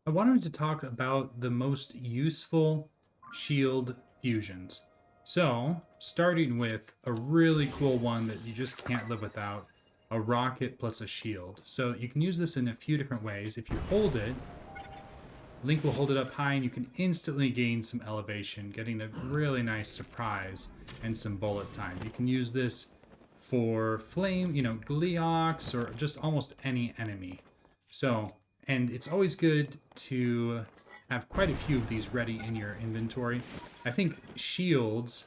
I wanted to talk about the most useful shield fusions. So, starting with a really cool one that you just can't live without, a rocket plus a shield. So you can use this in a few different ways. If you hold it, Link will hold it up high and you can instantly gain some elevation, getting a really nice surprise and some bullet time. You can use this for flame, Gleeox, or just almost any enemy. So, and it's always good to have quite a few of these ready in your inventory. I think shields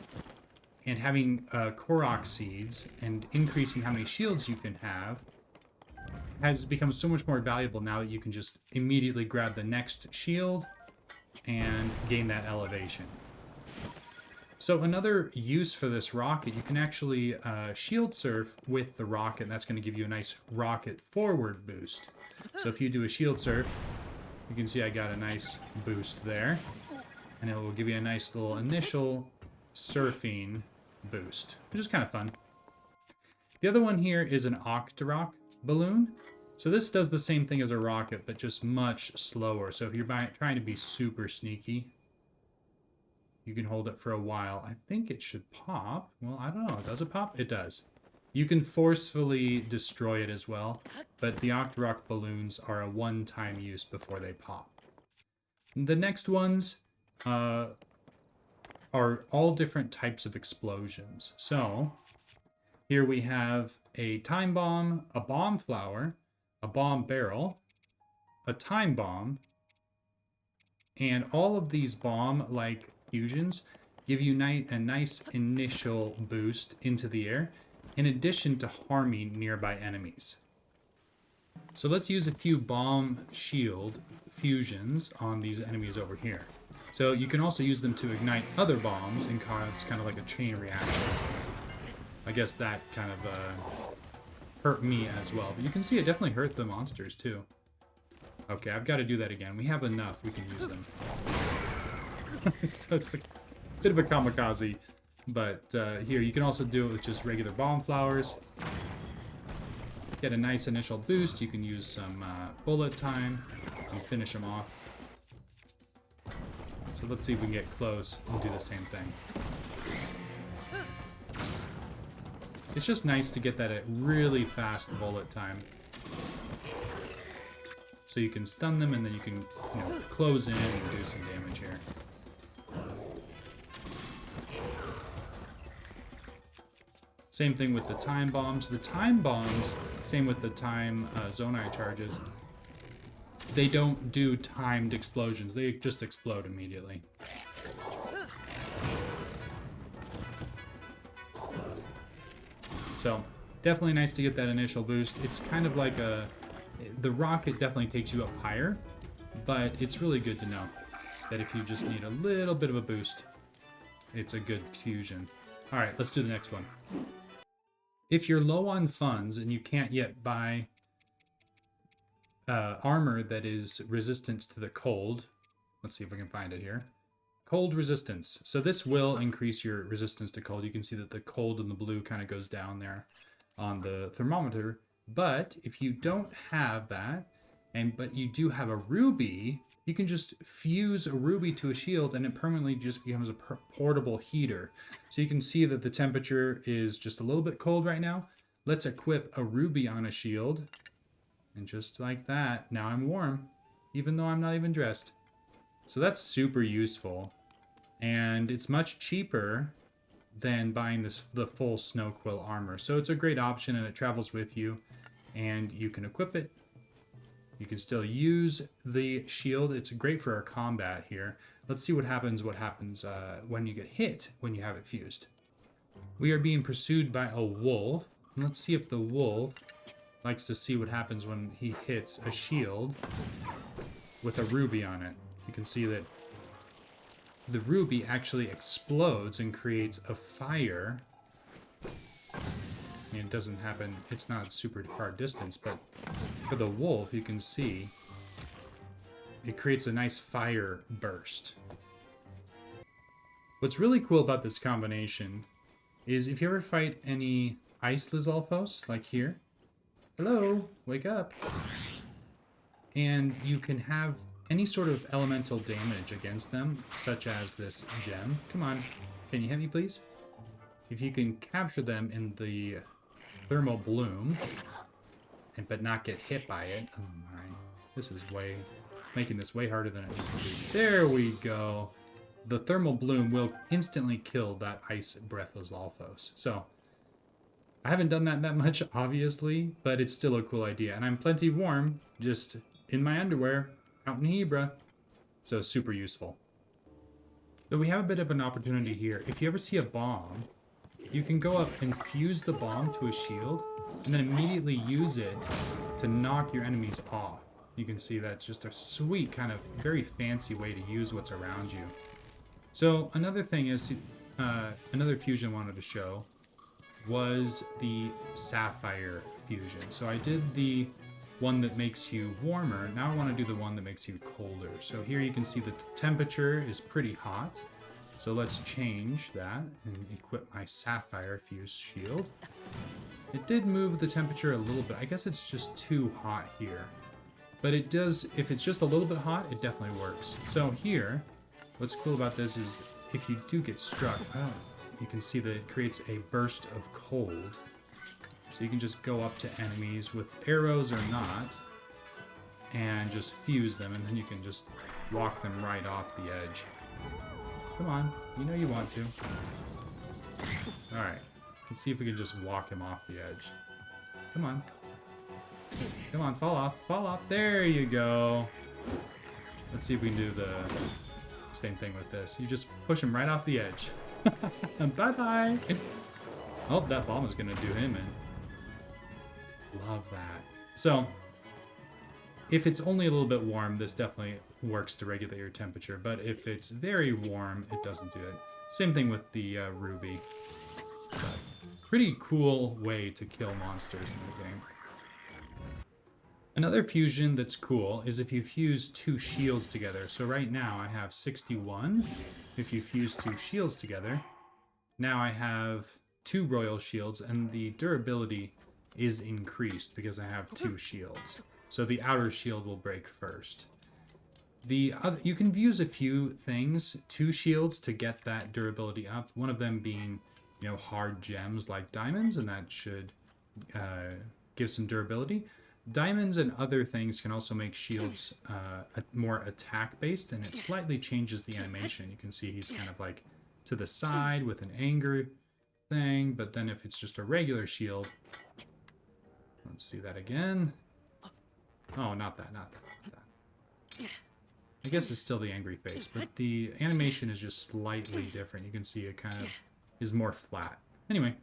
and having Korok seeds and increasing how many shields you can have has become so much more valuable now that you can just immediately grab the next shield and gain that elevation. So another use for this rocket, you can actually shield surf with the rocket, and that's going to give you a nice rocket forward boost. So if you do a shield surf, you can see I got a nice boost there, and it will give you a nice little initial surfing boost, which is kind of fun. The other one here is an Octorok balloon. So this does the same thing as a rocket, but just much slower. So if you're trying to be super sneaky, you can hold it for a while. I think it should pop. Well, I don't know. Does it pop? It does. You can forcefully destroy it as well, but the Octorok balloons are a one-time use before they pop. The next ones are all different types of explosions. So here we have a time bomb, a bomb flower, a bomb barrel, a time bomb, and all of these bomb-like fusions give you a nice initial boost into the air, in addition to harming nearby enemies. So let's use a few bomb shield fusions on these enemies over here. So you can also use them to ignite other bombs and cause kind of like a chain reaction. I guess that kind of hurt me as well. But you can see it definitely hurt the monsters too. Okay, I've got to do that again. We have enough. We can use them. So it's a bit of a kamikaze. But here, you can also do it with just regular bomb flowers. Get a nice initial boost. You can use some bullet time and finish them off. So let's see if we can get close and do the same thing. It's just nice to get that at really fast bullet time. So you can stun them and then you can, close in and do some damage here. Same thing with the time bombs. The time bombs, same with the time Zonai charges. They don't do timed explosions. They just explode immediately. So, definitely nice to get that initial boost. It's kind of like the rocket definitely takes you up higher, but it's really good to know that if you just need a little bit of a boost, it's a good fusion. All right, let's do the next one. If you're low on funds and you can't yet buy armor that is resistant to the cold, let's see if we can find it here. Cold resistance. So this will increase your resistance to cold. You can see that the cold and the blue kind of goes down there on the thermometer. But if you don't have that, but you do have a ruby, you can just fuse a ruby to a shield and it permanently just becomes a portable heater. So you can see that the temperature is just a little bit cold right now. Let's equip a ruby on a shield. And just like that, now I'm warm, even though I'm not even dressed. So that's super useful, and it's much cheaper than buying the full Snow Quill armor. So it's a great option, and it travels with you, and you can equip it. You can still use the shield. It's great for our combat here. Let's see what happens when you get hit when you have it fused. We are being pursued by a wolf. Let's see if the wolf likes to see what happens when he hits a shield with a ruby on it. You can see that the ruby actually explodes and creates a fire. I mean, it doesn't happen, it's not super far distance, but for the wolf, you can see it creates a nice fire burst. What's really cool about this combination is if you ever fight any ice Lizalfos, like here, hello, wake up, and you can have any sort of elemental damage against them, such as this gem. Come on, can you hit me, please? If you can capture them in the thermal bloom, but not get hit by it. Oh my, this is making this way harder than it needs to be. There we go. The thermal bloom will instantly kill that ice breath of Zalfos. So I haven't done that much, obviously, but it's still a cool idea. And I'm plenty warm, just in my underwear, out in Hebra. So super useful. So we have a bit of an opportunity here. If you ever see a bomb, you can go up and fuse the bomb to a shield, and then immediately use it to knock your enemies off. You can see that's just a sweet, kind of very fancy way to use what's around you. So another thing is, another fusion I wanted to show was the Sapphire fusion. So I did the one that makes you warmer. Now I want to do the one that makes you colder. So here you can see that the temperature is pretty hot. So let's change that and equip my Sapphire fused shield. It did move the temperature a little bit. I guess it's just too hot here. But it does, if it's just a little bit hot, it definitely works. So here, what's cool about this is if you do get struck, you can see that it creates a burst of cold. So you can just go up to enemies with arrows or not, and just fuse them, and then you can just walk them right off the edge. Come on, you know you want to. Alright, let's see if we can just walk him off the edge. Come on. Come on, fall off, fall off. There you go. Let's see if we can do the same thing with this. You just push him right off the edge. Bye-bye. Oh, that bomb is going to do him in. Love that. So, if it's only a little bit warm, this definitely works to regulate your temperature. But if it's very warm, it doesn't do it. Same thing with the ruby. But pretty cool way to kill monsters in the game. Another fusion that's cool is if you fuse two shields together. So right now I have 61. If you fuse two shields together, now I have 2 royal shields, and the durability is increased because I have 2 shields. So the outer shield will break first. The other, you can use a few things, 2 shields to get that durability up. One of them being, you know, hard gems like diamonds, and that should give some durability. Diamonds and other things can also make shields more attack-based, and it slightly changes the animation. You can see he's kind of like to the side with an angry thing, but then if it's just a regular shield, let's see that again. Oh, not that, not that, not that. I guess it's still the angry face, but the animation is just slightly different. You can see it kind of is more flat. Anyway,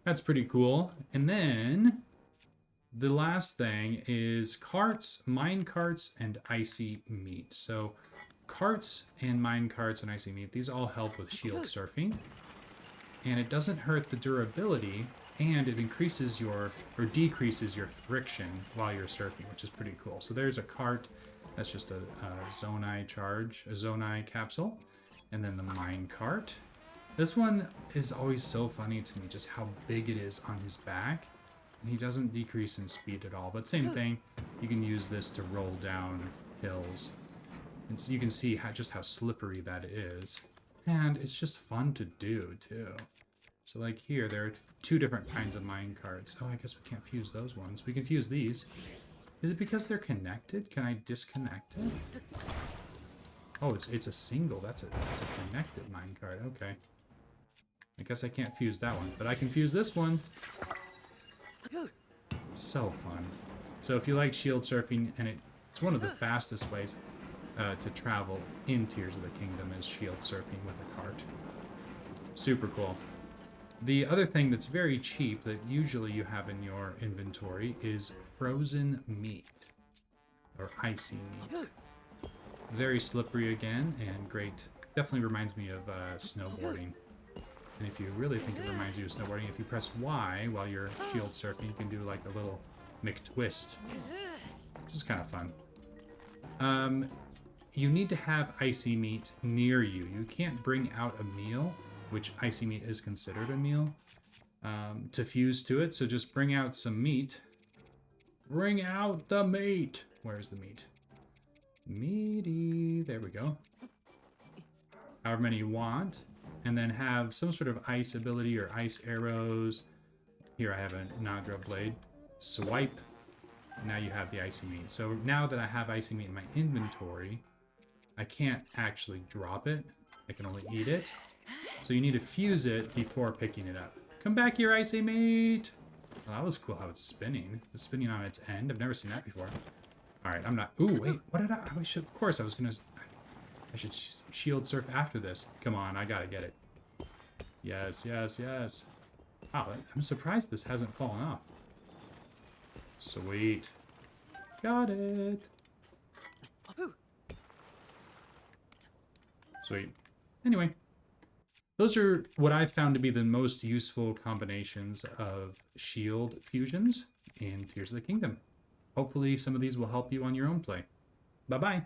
that's pretty cool. And then the last thing is carts, mine carts, and icy meat. So carts and mine carts and icy meat, these all help with shield surfing. And it doesn't hurt the durability, and it increases your, or decreases your friction while you're surfing, which is pretty cool. So there's a cart, that's just a Zonai charge, a Zonai capsule. And then the mine cart. This one is always so funny to me, just how big it is on his back. And he doesn't decrease in speed at all, but same thing, you can use this to roll down hills. And so you can see just how slippery that is. And it's just fun to do, too. So like here, there are 2 different kinds of mine carts. Oh, I guess we can't fuse those ones. We can fuse these. Is it because they're connected? Can I disconnect it? Oh, it's a single. That's a connected mine cart. Okay. I guess I can't fuse that one, but I can fuse this one. So fun. So if you like shield surfing, and it's one of the fastest ways to travel in Tears of the Kingdom is shield surfing with a cart. Super cool. The other thing that's very cheap that usually you have in your inventory is frozen meat, or icy meat. Very slippery again, and great. Definitely reminds me of snowboarding. And if you really think it reminds you of snowboarding, if you press Y while you're shield surfing, you can do like a little McTwist, which is kind of fun. You need to have icy meat near you. You can't bring out a meal, which icy meat is considered a meal, to fuse to it. So just bring out some meat. Bring out the meat! Where's the meat? Meaty. There we go. However many you want. And then have some sort of ice ability or ice arrows. Here I have a Nadra blade. Swipe. Now you have the icy meat. So now that I have icy meat in my inventory, I can't actually drop it. I can only eat it. So you need to fuse it before picking it up. Come back here, icy meat! Well, that was cool how it's spinning. It's spinning on its end. I've never seen that before. Alright, I'm not... Ooh, wait. What did I should... Of course, I was gonna... I should shield surf after this. Come on, I gotta get it. Yes, yes, yes. Wow, I'm surprised this hasn't fallen off. Sweet. Got it. Sweet. Anyway, those are what I've found to be the most useful combinations of shield fusions in Tears of the Kingdom. Hopefully some of these will help you on your own play. Bye-bye.